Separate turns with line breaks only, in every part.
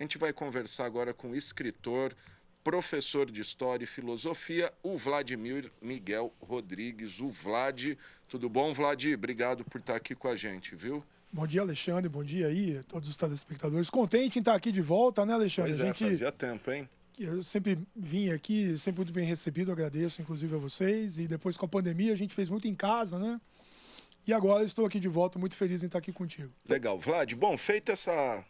A gente vai conversar agora com o escritor, professor de História e Filosofia, o Vladimir Miguel Rodrigues. O Vlad. Tudo bom, Vlad? Obrigado por estar aqui com a gente, viu?
Bom dia, Alexandre. Bom dia aí a todos os telespectadores. Contente em estar aqui de volta, né, Alexandre?
Pois é, fazia tempo, hein?
Eu sempre vim aqui, sempre muito bem recebido, agradeço inclusive a vocês. E depois com a pandemia a gente fez muito em casa, né? E agora estou aqui de volta, muito feliz em estar aqui contigo.
Legal. Vlad, bom, feito essa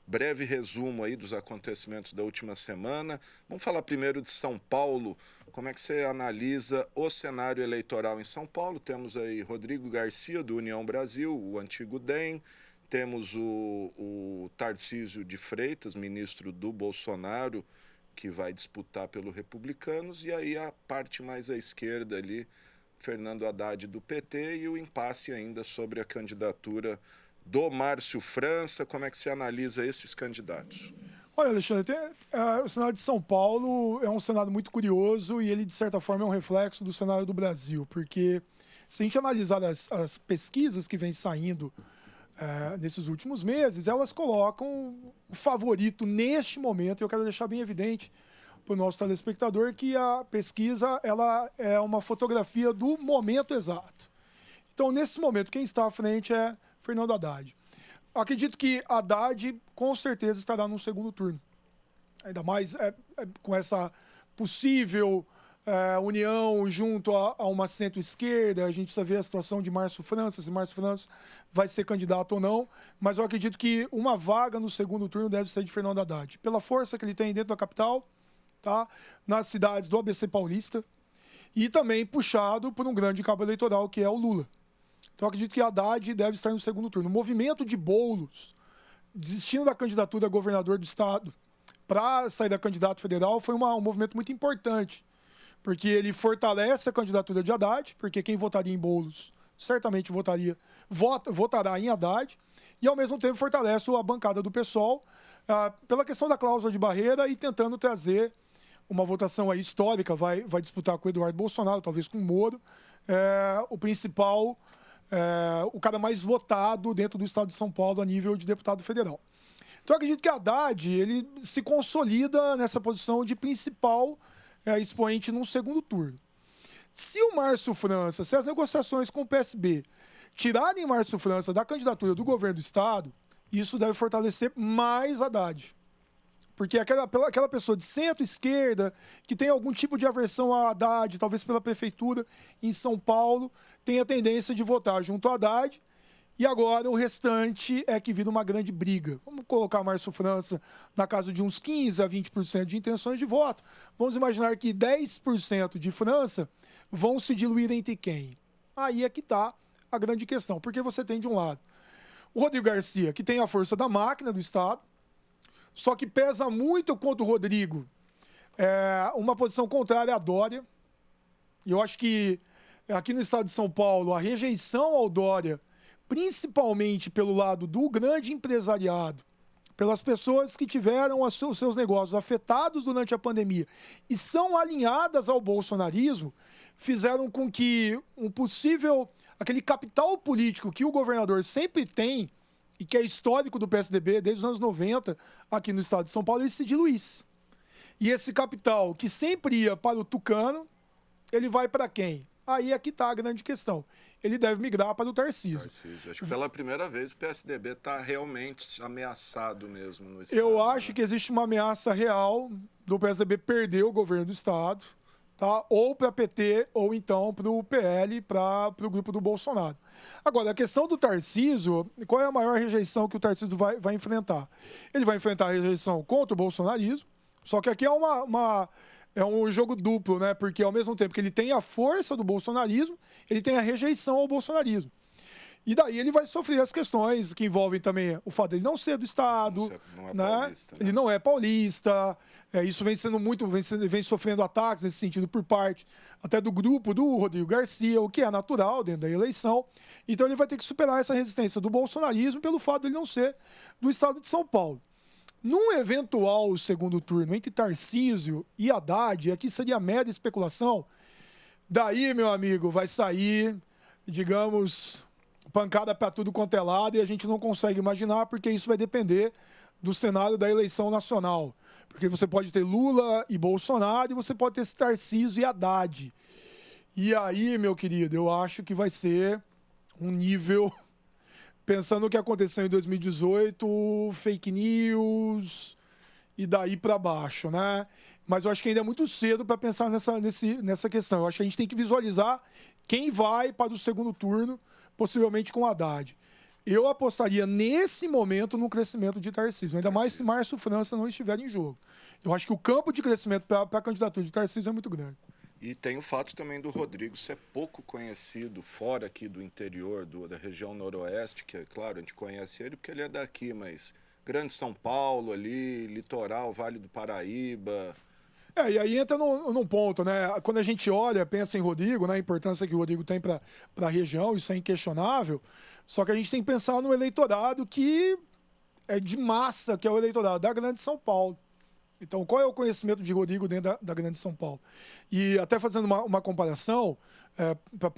breve resumo aí dos acontecimentos da última semana, vamos falar primeiro de São Paulo. Como é que você analisa o cenário eleitoral em São Paulo? Temos aí Rodrigo Garcia, do União Brasil, o antigo DEM. Temos o Tarcísio de Freitas, ministro do Bolsonaro, que vai disputar pelo Republicanos. E aí a parte mais à esquerda ali, Fernando Haddad do PT, e o impasse ainda sobre a candidatura do Márcio França. Como é que você analisa esses candidatos?
Olha, Alexandre, o cenário de São Paulo é um cenário muito curioso e ele, de certa forma, é um reflexo do cenário do Brasil, porque se a gente analisar as pesquisas que vêm saindo nesses últimos meses, elas colocam o favorito neste momento, e eu quero deixar bem evidente para o nosso telespectador que a pesquisa ela é uma fotografia do momento exato. Então, nesse momento, quem está à frente é Fernando Haddad. Acredito que Haddad com certeza estará no segundo turno. Ainda mais com essa possível união junto a uma centro-esquerda. A gente precisa ver a situação de Márcio França, se Márcio França vai ser candidato ou não. Mas eu acredito que uma vaga no segundo turno deve ser de Fernando Haddad. Pela força que ele tem dentro da capital, tá? Nas cidades do ABC Paulista, e também puxado por um grande cabo eleitoral que é o Lula. Então, eu acredito que Haddad deve estar no segundo turno. O movimento de Boulos, desistindo da candidatura a governador do estado para sair da candidato federal, foi um movimento muito importante, porque ele fortalece a candidatura de Haddad, porque quem votaria em Boulos certamente votará em Haddad, e ao mesmo tempo fortalece a bancada do PSOL pela questão da cláusula de barreira e tentando trazer uma votação aí histórica, vai disputar com o Eduardo Bolsonaro, talvez com o Moro, o principal... o cara mais votado dentro do estado de São Paulo a nível de deputado federal. Então, eu acredito que Haddad ele se consolida nessa posição de principal expoente num segundo turno. Se o Márcio França, se as negociações com o PSB tirarem Márcio França da candidatura do governo do estado, isso deve fortalecer mais Haddad. Porque aquela pessoa de centro-esquerda, que tem algum tipo de aversão a Haddad, talvez pela prefeitura em São Paulo, tem a tendência de votar junto a Haddad. E agora o restante é que vira uma grande briga. Vamos colocar Márcio França na casa de uns 15% a 20% de intenções de voto. Vamos imaginar que 10% de França vão se diluir entre quem? Aí é que está a grande questão. Porque você tem, de um lado, o Rodrigo Garcia, que tem a força da máquina do Estado, só que pesa muito contra o Rodrigo uma posição contrária à Dória. E eu acho que aqui no estado de São Paulo, a rejeição ao Dória, principalmente pelo lado do grande empresariado, pelas pessoas que tiveram os seus negócios afetados durante a pandemia e são alinhadas ao bolsonarismo, fizeram com que aquele capital político que o governador sempre tem, e que é histórico do PSDB desde os anos 90, aqui no estado de São Paulo, ele se diluísse. E esse capital que sempre ia para o Tucano, ele vai para quem? Aí é que está a grande questão. Ele deve migrar para o Tarcísio.
Acho que pela primeira vez o PSDB está realmente ameaçado mesmo no estado.
Eu acho que existe uma ameaça real do PSDB perder o governo do estado, tá? Ou para PT, ou então para o PL, para o grupo do Bolsonaro. Agora, a questão do Tarcísio, qual é a maior rejeição que o Tarcísio vai enfrentar? Ele vai enfrentar a rejeição contra o bolsonarismo, só que aqui é um jogo duplo, né? Porque ao mesmo tempo que ele tem a força do bolsonarismo, ele tem a rejeição ao bolsonarismo. E daí ele vai sofrer as questões que envolvem também o fato dele não ser do Estado,
não é
né?
paulista, né?
Ele não é paulista. Isso vem sofrendo ataques nesse sentido por parte até do grupo do Rodrigo Garcia, o que é natural dentro da eleição. Então ele vai ter que superar essa resistência do bolsonarismo pelo fato de ele não ser do Estado de São Paulo. Num eventual segundo turno entre Tarcísio e Haddad, aqui seria mera especulação, daí, meu amigo, vai sair, digamos, pancada para tudo quanto é lado, e a gente não consegue imaginar, porque isso vai depender do cenário da eleição nacional. Porque você pode ter Lula e Bolsonaro e você pode ter Tarcísio e Haddad. E aí, meu querido, eu acho que vai ser um nível... Pensando no que aconteceu em 2018, fake news e daí para baixo, né? Mas eu acho que ainda é muito cedo para pensar nessa questão. Eu acho que a gente tem que visualizar quem vai para o segundo turno, possivelmente com Haddad. Eu apostaria nesse momento no crescimento de Tarcísio, ainda mais se Márcio França não estiver em jogo. Eu acho que o campo de crescimento para a candidatura de Tarcísio é muito grande.
E tem o fato também do Rodrigo ser pouco conhecido fora aqui do interior, da região noroeste, que, claro, a gente conhece ele porque ele é daqui, mas Grande São Paulo ali, litoral, Vale do Paraíba.
E aí entra num ponto, né? Quando a gente olha, pensa em Rodrigo, né? A importância que o Rodrigo tem para a região, isso é inquestionável. Só que a gente tem que pensar no eleitorado que é de massa, que é o eleitorado da Grande São Paulo. Então, qual é o conhecimento de Rodrigo dentro da Grande São Paulo? E até fazendo uma comparação, para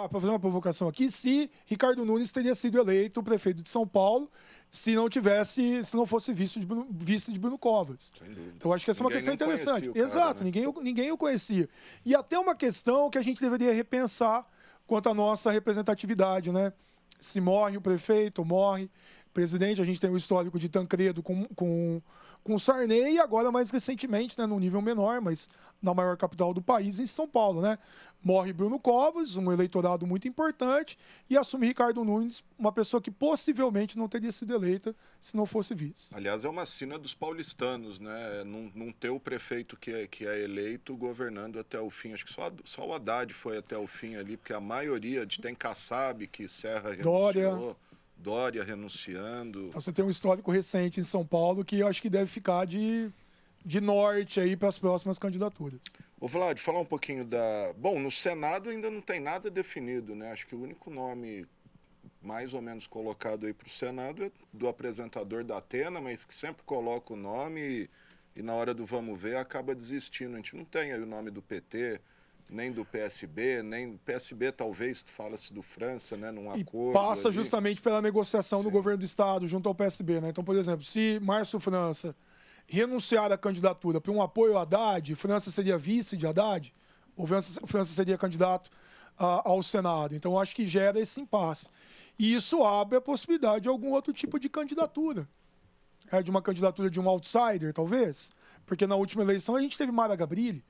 fazer uma provocação aqui, se Ricardo Nunes teria sido eleito prefeito de São Paulo se não fosse vice de Bruno Covas.
Sem dúvida.
Então, acho que essa é uma questão interessante.
Cara,
exato,
né?
ninguém o conhecia. E até uma questão que a gente deveria repensar quanto à nossa representatividade, né? Se morre o prefeito, morre o presidente, a gente tem o histórico de Tancredo com Sarney e agora, mais recentemente, né, num nível menor, mas na maior capital do país, em São Paulo, né? Morre Bruno Covas, um eleitorado muito importante, e assume Ricardo Nunes, uma pessoa que possivelmente não teria sido eleita se não fosse vice.
Aliás, é uma sina dos paulistanos, né? Não ter o prefeito que é eleito governando até o fim. Acho que só o Haddad foi até o fim ali, porque a maioria tem Kassab, que Serra renunciou. Dória renunciando.
Então você tem um histórico recente em São Paulo que eu acho que deve ficar de norte aí para as próximas candidaturas.
Ô Vlad, falar um pouquinho da... Bom, no Senado ainda não tem nada definido, né? Acho que o único nome mais ou menos colocado aí para o Senado é do apresentador da Atena, mas que sempre coloca o nome e na hora do vamos ver acaba desistindo. A gente não tem aí o nome do PT, nem do PSB, nem PSB talvez, fala-se do França, né, num acordo.
E passa
ali.
justamente pela negociação
Sim.
do governo do Estado junto ao PSB, né? Então, por exemplo, se Márcio França renunciar à candidatura para um apoio a Haddad, França seria vice de Haddad, ou França seria candidato ao Senado. Então, acho que gera esse impasse. E isso abre a possibilidade de algum outro tipo de candidatura. De uma candidatura de um outsider, talvez. Porque na última eleição a gente teve Mara Gabrilli,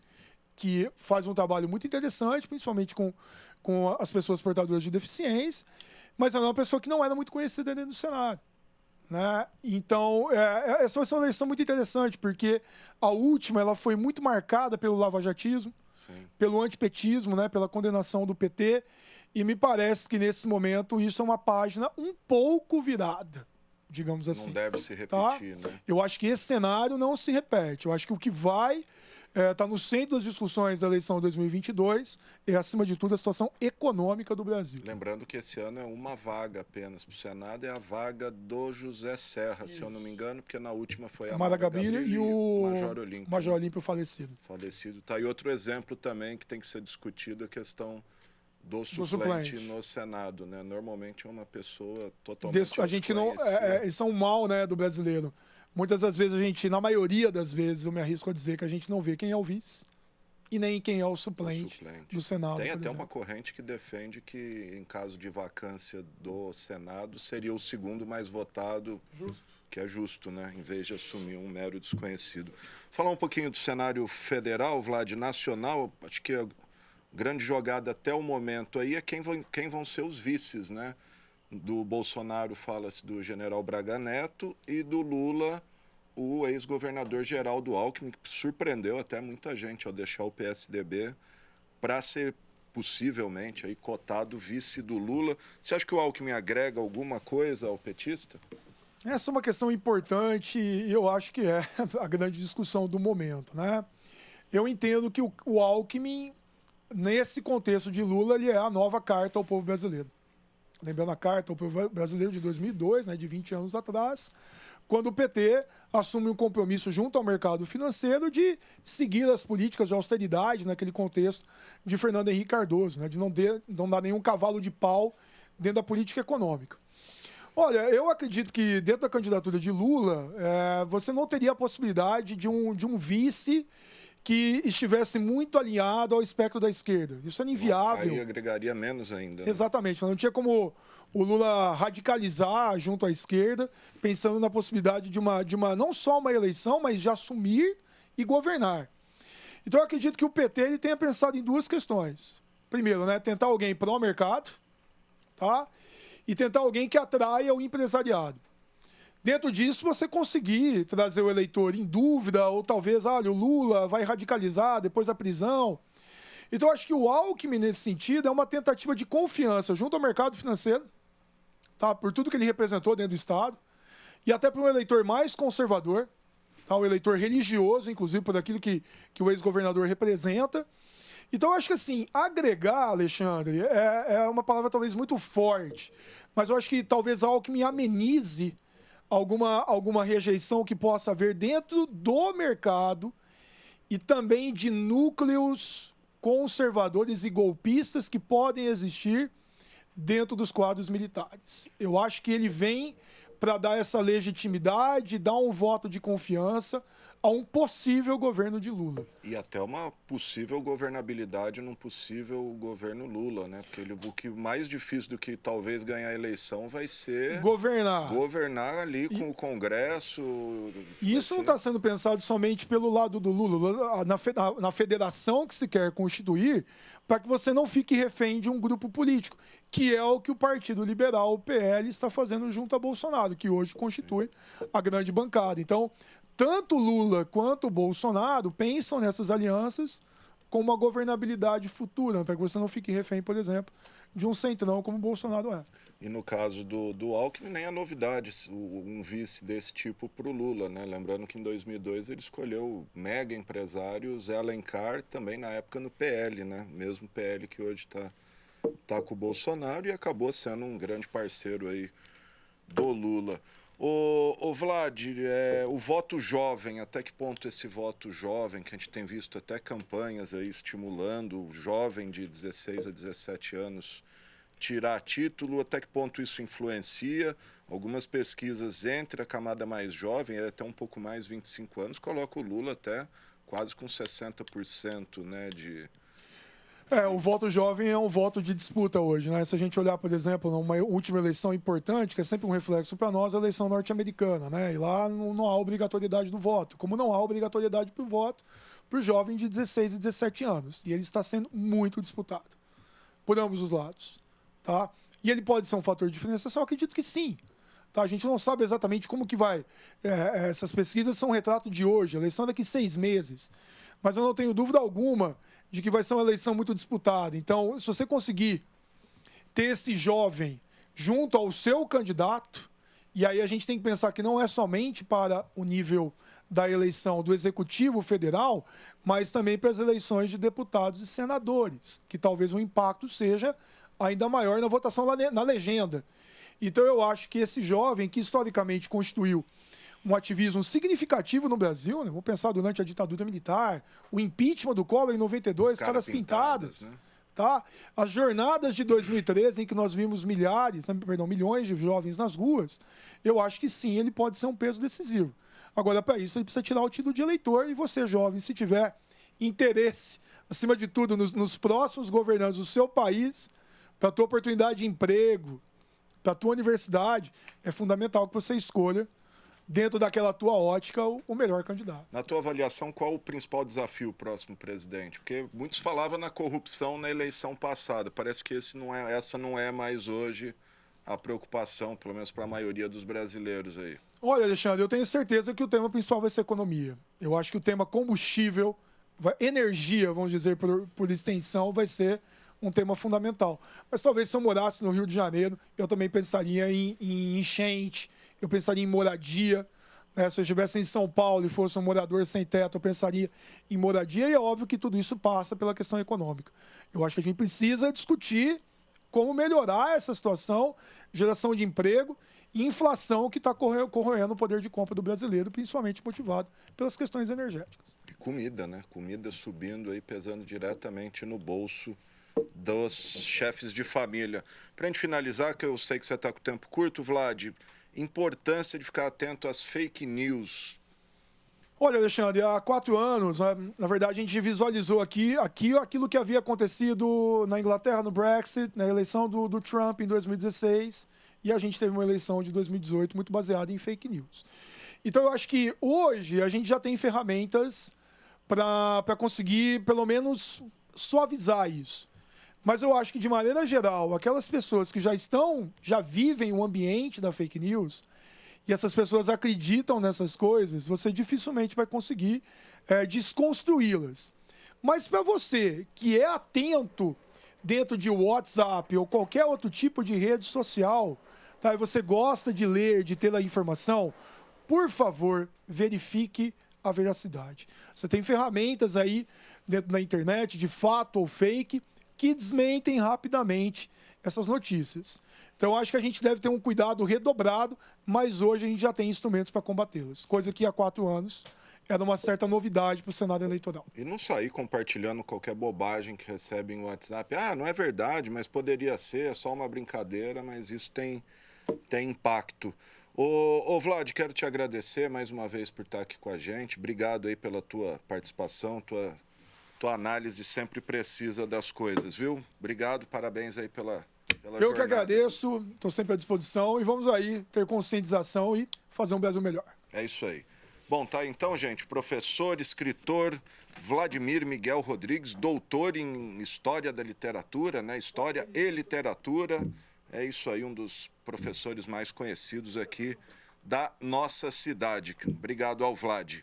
que faz um trabalho muito interessante, principalmente com as pessoas portadoras de deficiência, mas ela é uma pessoa que não era muito conhecida dentro do Senado. Né? Então, essa vai ser uma eleição muito interessante, porque a última ela foi muito marcada pelo lavajatismo,
Sim.
pelo antipetismo, né? Pela condenação do PT, e me parece que, nesse momento, isso é uma página um pouco virada, digamos assim.
Não deve se repetir, né?
Eu acho que esse cenário não se repete. Eu acho que o que vai está no centro das discussões da eleição de 2022 é, acima de tudo, a situação econômica do Brasil.
Lembrando que esse ano é uma vaga apenas para o Senado, é a vaga do José Serra, se eu não me engano, porque na última foi a Mara Gabrilli e o
Major Olímpio falecido.
Tá aí outro exemplo também que tem que ser discutido, a questão do suplente no Senado, né? Normalmente é uma pessoa totalmente
a gente não isso é um mal, né, do brasileiro. Muitas das vezes na maioria das vezes, eu me arrisco a dizer que a gente não vê quem é o vice e nem quem é o suplente do Senado.
Tem até uma corrente que defende que, em caso de vacância do Senado, seria o segundo mais votado, que é justo, né? Em vez de assumir um mero desconhecido. Falar um pouquinho do cenário federal, Vlad, nacional, acho que a grande jogada até o momento aí é quem vão ser os vices, né? Do Bolsonaro fala-se do general Braga Neto e do Lula, o ex-governador Geraldo Alckmin, que surpreendeu até muita gente ao deixar o PSDB para ser possivelmente aí cotado vice do Lula. Você acha que o Alckmin agrega alguma coisa ao petista?
Essa é uma questão importante e eu acho que é a grande discussão do momento, né? Eu entendo que o Alckmin, nesse contexto de Lula, ele é a nova carta ao povo brasileiro. Lembrando a carta ao povo brasileiro de 2002, né, de 20 anos atrás, quando o PT assume um compromisso junto ao mercado financeiro de seguir as políticas de austeridade naquele contexto de Fernando Henrique Cardoso, né, de não dar nenhum cavalo de pau dentro da política econômica. Olha, eu acredito que dentro da candidatura de Lula, você não teria a possibilidade de um vice que estivesse muito alinhado ao espectro da esquerda. Isso é inviável.
Aí agregaria menos ainda. Né?
Exatamente. Não tinha como o Lula radicalizar junto à esquerda, pensando na possibilidade de uma não só uma eleição, mas de assumir e governar. Então, eu acredito que o PT ele tenha pensado em duas questões. Primeiro, né, tentar alguém pró-mercado, tá? E tentar alguém que atraia o empresariado. Dentro disso, você conseguir trazer o eleitor em dúvida, ou talvez, olha, o Lula vai radicalizar depois da prisão. Então, eu acho que o Alckmin, nesse sentido, é uma tentativa de confiança junto ao mercado financeiro, tá? Por tudo que ele representou dentro do Estado, e até para um eleitor mais conservador, tá? O eleitor religioso, inclusive, por aquilo que o ex-governador representa. Então, eu acho que, assim, agregar, Alexandre, é uma palavra talvez muito forte, mas eu acho que talvez Alckmin amenize alguma rejeição que possa haver dentro do mercado e também de núcleos conservadores e golpistas que podem existir dentro dos quadros militares. Eu acho que ele vem para dar essa legitimidade, dar um voto de confiança a um possível governo de Lula.
E até uma possível governabilidade num possível governo Lula, né? Porque o que mais difícil do que talvez ganhar a eleição vai ser governar ali com o Congresso.
E isso não está sendo pensado somente pelo lado do Lula, na federação que se quer constituir, para que você não fique refém de um grupo político, que é o que o Partido Liberal, o PL, está fazendo junto a Bolsonaro, que hoje constitui a grande bancada. Então, tanto Lula quanto Bolsonaro pensam nessas alianças com uma governabilidade futura, para que você não fique refém, por exemplo, de um centrão como o Bolsonaro é.
E no caso do Alckmin, nem é novidade um vice desse tipo para o Lula, né? Lembrando que em 2002 ele escolheu o mega empresário Zé Alencar, também na época no PL, né? Mesmo PL que hoje tá com o Bolsonaro e acabou sendo um grande parceiro aí do Lula. Ô Vlad, o voto jovem, até que ponto esse voto jovem, que a gente tem visto até campanhas aí estimulando o jovem de 16 a 17 anos tirar título, até que ponto isso influencia? Algumas pesquisas entre a camada mais jovem, até um pouco mais, 25 anos, colocam o Lula até quase com 60%, né, de...
O voto jovem é um voto de disputa hoje, né? Se a gente olhar, por exemplo, numa última eleição importante, que é sempre um reflexo para nós, a eleição norte-americana, né? E lá não há obrigatoriedade do voto, como não há obrigatoriedade para o voto para o jovem de 16 e 17 anos. E ele está sendo muito disputado por ambos os lados, tá? E ele pode ser um fator de diferenciação? Eu acredito que sim. Tá? A gente não sabe exatamente como que vai. Essas pesquisas são um retrato de hoje, a eleição é daqui 6 meses. Mas eu não tenho dúvida alguma de que vai ser uma eleição muito disputada. Então, se você conseguir ter esse jovem junto ao seu candidato, e aí a gente tem que pensar que não é somente para o nível da eleição do Executivo Federal, mas também para as eleições de deputados e senadores, que talvez o impacto seja ainda maior na votação na legenda. Então, eu acho que esse jovem, que historicamente constituiu um ativismo significativo no Brasil, né? Vamos pensar durante a ditadura militar, o impeachment do Collor em 92, caras pintadas, né? Tá? As jornadas de 2013, em que nós vimos milhões de jovens nas ruas, eu acho que sim, ele pode ser um peso decisivo. Agora, para isso, ele precisa tirar o título de eleitor, e você, jovem, se tiver interesse, acima de tudo, nos próximos governantes do seu país, para a tua oportunidade de emprego, para a tua universidade, é fundamental que você escolha, dentro daquela tua ótica, o melhor candidato.
Na tua avaliação, qual o principal desafio o próximo presidente? Porque muitos falavam na corrupção na eleição passada. Parece que essa não é mais hoje a preocupação, pelo menos para a maioria dos brasileiros aí.
Olha, Alexandre, eu tenho certeza que o tema principal vai ser economia. Eu acho que o tema combustível, energia, vamos dizer por extensão, vai ser um tema fundamental. Mas talvez se eu morasse no Rio de Janeiro, eu também pensaria em enchente, eu pensaria em moradia, né? Se eu estivesse em São Paulo e fosse um morador sem teto, eu pensaria em moradia, e é óbvio que tudo isso passa pela questão econômica. Eu acho que a gente precisa discutir como melhorar essa situação, geração de emprego e inflação que está corroendo o poder de compra do brasileiro, principalmente motivado pelas questões energéticas.
E comida, né? Comida subindo aí, pesando diretamente no bolso dos chefes de família. Para a gente finalizar, que eu sei que você está com o tempo curto, Vlad, importância de ficar atento às fake news.
Olha, Alexandre, há 4 anos, na verdade, a gente visualizou aqui aquilo que havia acontecido na Inglaterra no Brexit, na eleição do Trump em 2016, e a gente teve uma eleição de 2018 muito baseada em fake news. Então, eu acho que hoje a gente já tem ferramentas para conseguir, pelo menos, suavizar isso. Mas eu acho que, de maneira geral, aquelas pessoas que já vivem o ambiente da fake news, e essas pessoas acreditam nessas coisas, você dificilmente vai conseguir desconstruí-las. Mas para você que é atento dentro de WhatsApp ou qualquer outro tipo de rede social, tá? E você gosta de ler, de ter a informação, por favor, verifique a veracidade. Você tem ferramentas aí dentro da internet, de fato ou fake, que desmentem rapidamente essas notícias. Então, acho que a gente deve ter um cuidado redobrado, mas hoje a gente já tem instrumentos para combatê-las, coisa que há 4 anos era uma certa novidade para o cenário eleitoral.
E não sair compartilhando qualquer bobagem que recebe em WhatsApp. Ah, não é verdade, mas poderia ser, é só uma brincadeira, mas isso tem impacto. Ô Vlad, quero te agradecer mais uma vez por estar aqui com a gente. Obrigado aí pela tua participação, tua análise sempre precisa das coisas, viu? Obrigado, parabéns aí pela jornada.
Eu que agradeço, estou sempre à disposição e vamos aí ter conscientização e fazer um Brasil melhor.
É isso aí. Bom, tá então, gente, professor, escritor Vladimir Miguel Rodrigues, doutor em História da Literatura, né? História e Literatura. É isso aí, um dos professores mais conhecidos aqui da nossa cidade. Obrigado ao Vlad.